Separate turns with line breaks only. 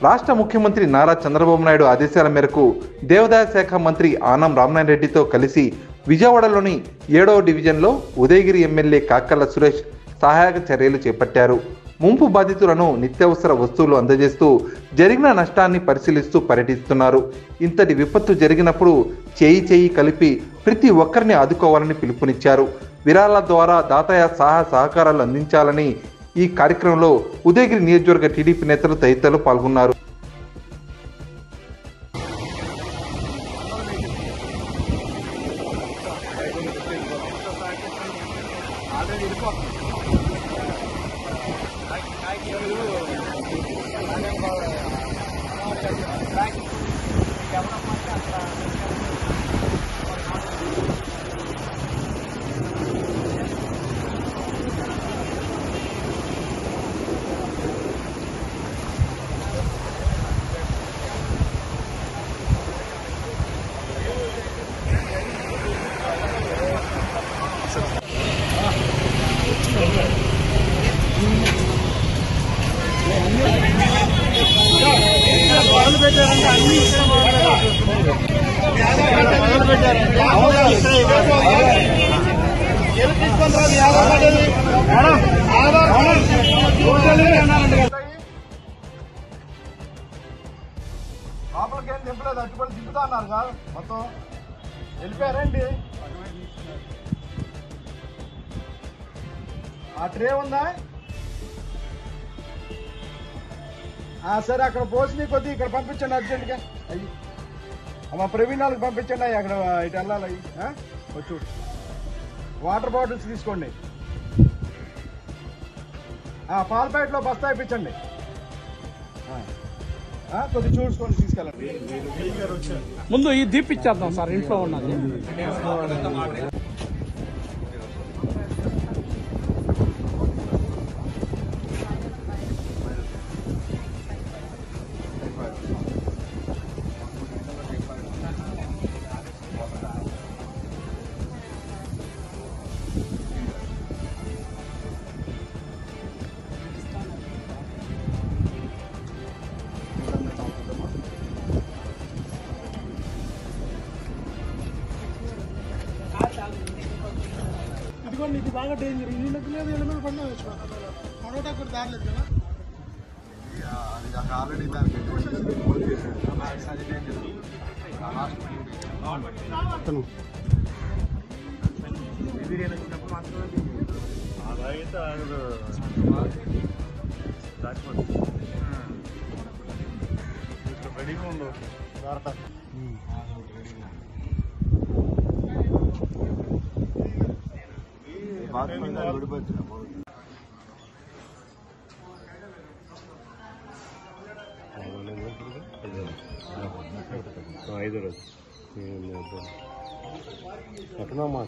రాష్ట్ర ముఖ్యమంత్రి నారా చంద్రబాబు నాయుడు ఆదేశాల మేరకు దేవాదాయ శాఖ మంత్రి ఆనం రామనారాయణ రెడ్డితో కలిసి విజయవాడలోని 7వ డివిజన్లో ఉదయగిరి ఎమ్మెల్యే కాకర్ల సురేష్ సహాయక చర్యలు చేపట్టారు. ముంపు బాధితులను నిత్యావసర వస్తువులు అందజేస్తూ జరిగిన నష్టాన్ని పరిశీలిస్తూ పర్యటిస్తున్నారు. ఇంతటి విపత్తు జరిగినప్పుడు చేయి కలిపి ప్రతి ఒక్కరిని ఆదుకోవాలని పిలుపునిచ్చారు. విరాళాల ద్వారా దాతయ సహకారాలు అందించాలని ఈ కార్యక్రమంలో ఉదయగిరి నియోజకవర్గ టీడీపీ నేతలు తదితరులు పాల్గొన్నారు.
లోపలికేం దింపలేదు, అట్టుబడి దింపుతా అన్నారు కాదు, మొత్తం వెళ్ళిపోయారండి. ఆ ట్రే ఉందా? సరే, అక్కడ పోసి కొద్ది ఇక్కడ పంపించండి అర్జెంట్గా. అయ్యి మా ప్రవీణ్ వాళ్ళకి పంపించండి. అక్కడ ఇటు వెళ్ళాలి. అయ్యి వచ్చి వాటర్ బాటిల్స్ తీసుకోండి. పాల ప్యాకెట్లో బస్తా ఇప్పించండి. కొద్ది చూసుకోండి, తీసుకెళ్ళండి.
ముందు ఈ దీప్ ఇచ్చేద్దాం సార్, ఇంట్లో ఉన్నది. ఇదిగోండి, ఇది బాగా డేంజర్. నీళ్ళకి లేదు, ఇళ్ళ మీద పడినా పడవటా కూడా దారలేదు కదా.
ఆల్రెడీ దానికి రెడీగా ఉండవు. ఐదు రోజు ఎక్కడమ్మా